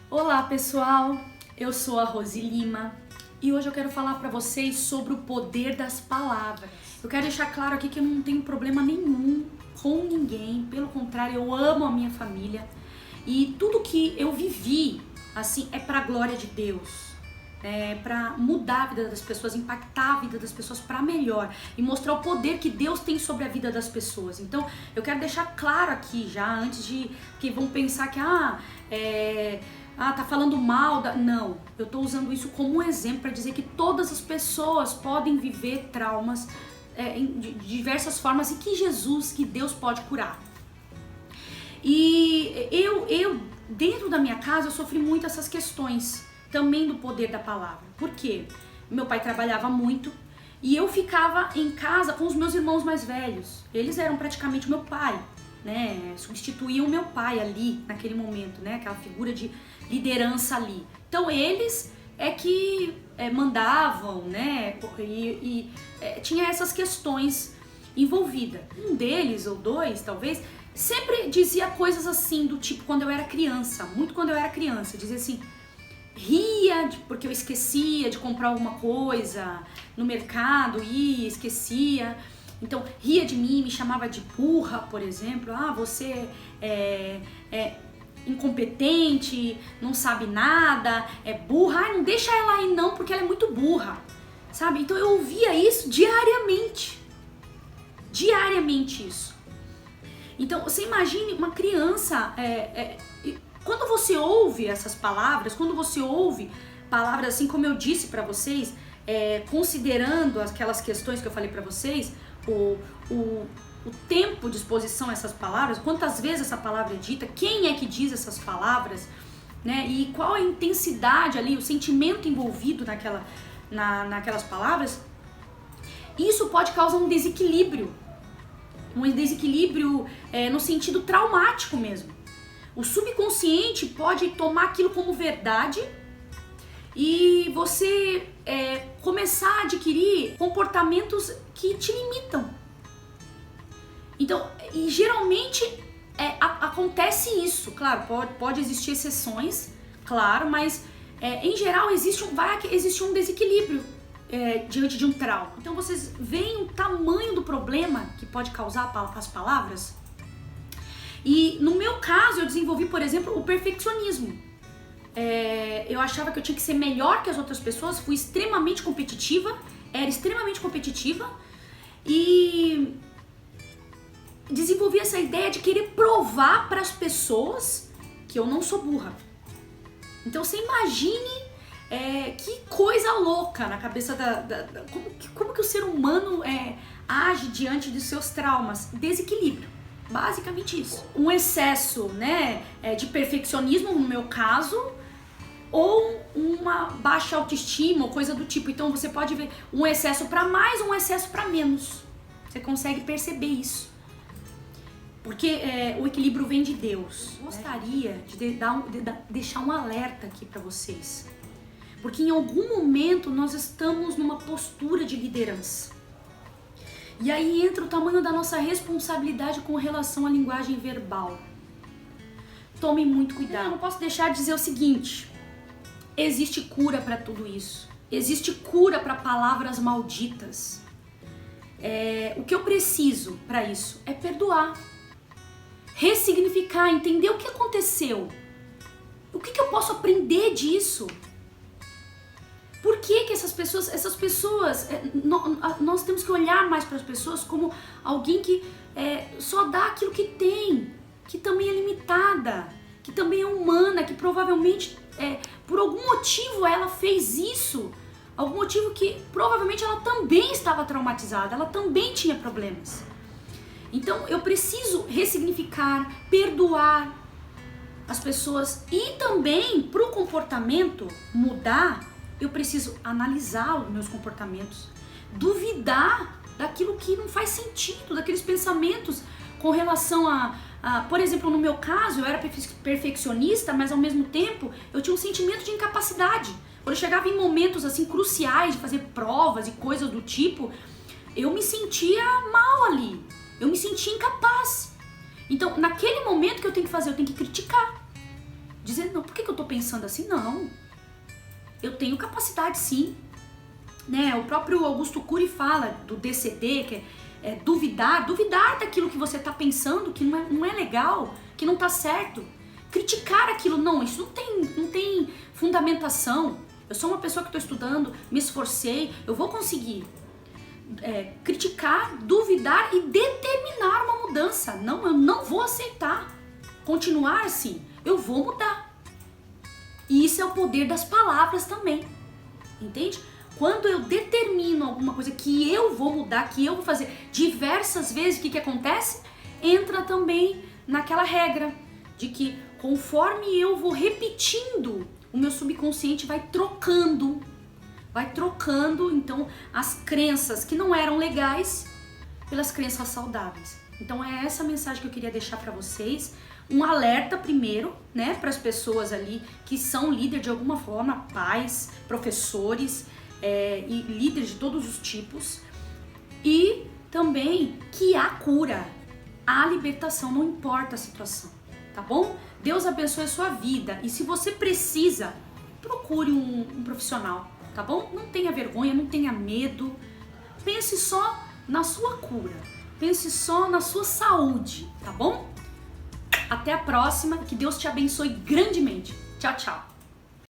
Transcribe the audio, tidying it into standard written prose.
Olá pessoal, eu sou a Rose Lima e hoje eu quero falar para vocês sobre o poder das palavras. Eu quero deixar claro aqui que eu não tenho problema nenhum com ninguém, pelo contrário, eu amo a minha família e tudo que eu vivi, assim, é para a glória de Deus. Para mudar a vida das pessoas, impactar a vida das pessoas para melhor e mostrar o poder que Deus tem sobre a vida das pessoas. Então, eu quero deixar claro aqui já, antes de que vão pensar que tá falando mal da... Não, eu tô usando isso como um exemplo para dizer que todas as pessoas podem viver traumas de diversas formas e que Jesus, que Deus pode curar. E eu dentro da minha casa, eu sofri muito essas questões também do poder da palavra. Por quê? Meu pai trabalhava muito e eu ficava em casa com os meus irmãos mais velhos. Eles eram praticamente meu pai, né? Substituíam meu pai ali, naquele momento, né? Aquela figura de liderança ali. Então eles é que mandavam, né? E tinha essas questões envolvidas. Um deles, ou dois, talvez, sempre dizia coisas assim, do tipo, quando eu era criança, muito quando eu era criança, dizia assim... Ria porque eu esquecia de comprar alguma coisa no mercado e esquecia. Então, ria de mim, me chamava de burra, por exemplo. Ah, você é incompetente, não sabe nada, é burra. Ah, não deixa ela aí não, porque ela é muito burra, sabe? Então, eu ouvia isso diariamente. Diariamente isso. Então, você imagine uma criança... Quando você ouve essas palavras, quando você ouve palavras assim como eu disse pra vocês, considerando aquelas questões que eu falei pra vocês, o tempo de exposição a essas palavras, quantas vezes essa palavra é dita, quem é que diz essas palavras, né? E qual a intensidade ali, o sentimento envolvido naquelas palavras, isso pode causar um desequilíbrio no sentido traumático mesmo. O subconsciente pode tomar aquilo como verdade e você começar a adquirir comportamentos que te limitam. Então, e geralmente acontece isso, claro, pode existir exceções, claro, mas em geral vai existir um desequilíbrio diante de um trauma. Então vocês veem o tamanho do problema que pode causar as palavras? E no meu caso, eu desenvolvi, por exemplo, o perfeccionismo. Eu achava que eu tinha que ser melhor que as outras pessoas, fui extremamente competitiva, era extremamente competitiva e desenvolvi essa ideia de querer provar para as pessoas que eu não sou burra. Então você imagine que coisa louca na cabeça como que o ser humano age diante dos seus traumas, desequilíbrio. Basicamente isso. Um excesso, né, de perfeccionismo, no meu caso, ou uma baixa autoestima, ou coisa do tipo. Então você pode ver um excesso para mais, um excesso para menos. Você consegue perceber isso. Porque o equilíbrio vem de Deus. Gostaria de deixar um alerta aqui para vocês. Porque em algum momento nós estamos numa postura de liderança. E aí entra o tamanho da nossa responsabilidade com relação à linguagem verbal. Tome muito cuidado. Eu não posso deixar de dizer o seguinte: existe cura para tudo isso. Existe cura para palavras malditas. O que eu preciso para isso é perdoar, ressignificar, entender o que aconteceu. O que eu posso aprender disso? Por que essas pessoas, nós temos que olhar mais para as pessoas como alguém que só dá aquilo que tem, que também é limitada, que também é humana, que provavelmente por algum motivo ela fez isso, algum motivo que provavelmente ela também estava traumatizada, ela também tinha problemas. Então eu preciso ressignificar, perdoar as pessoas e também para o comportamento mudar. Eu preciso analisar os meus comportamentos, duvidar daquilo que não faz sentido, daqueles pensamentos com relação por exemplo, no meu caso, eu era perfeccionista, mas ao mesmo tempo eu tinha um sentimento de incapacidade. Quando eu chegava em momentos assim cruciais de fazer provas e coisas do tipo, eu me sentia mal ali, eu me sentia incapaz. Então, naquele momento, o que eu tenho que fazer? Eu tenho que criticar. Dizer, não, por que eu tô pensando assim? Não. Eu tenho capacidade sim. Né? O próprio Augusto Cury fala do DCD, que é duvidar daquilo que você tá pensando, que não é legal, que não tá certo. Criticar aquilo, não, isso não tem fundamentação. Eu sou uma pessoa que estou estudando, me esforcei, eu vou conseguir. Criticar, duvidar e determinar uma mudança. Não, eu não vou aceitar continuar assim. Eu vou mudar. E isso é o poder das palavras também. Entende? Quando eu determino alguma coisa que eu vou mudar, que eu vou fazer diversas vezes, o que acontece? Entra também naquela regra de que conforme eu vou repetindo, o meu subconsciente vai trocando, então, as crenças que não eram legais pelas crenças saudáveis. Então é essa mensagem que eu queria deixar para vocês, um alerta primeiro, né, para as pessoas ali que são líderes de alguma forma, pais, professores e líderes de todos os tipos, e também que há cura, há libertação, não importa a situação, tá bom? Deus abençoe a sua vida e se você precisa, procure um profissional, tá bom? Não tenha vergonha, não tenha medo, pense só na sua cura, pense só na sua saúde, tá bom? Até a próxima, que Deus te abençoe grandemente. Tchau, tchau!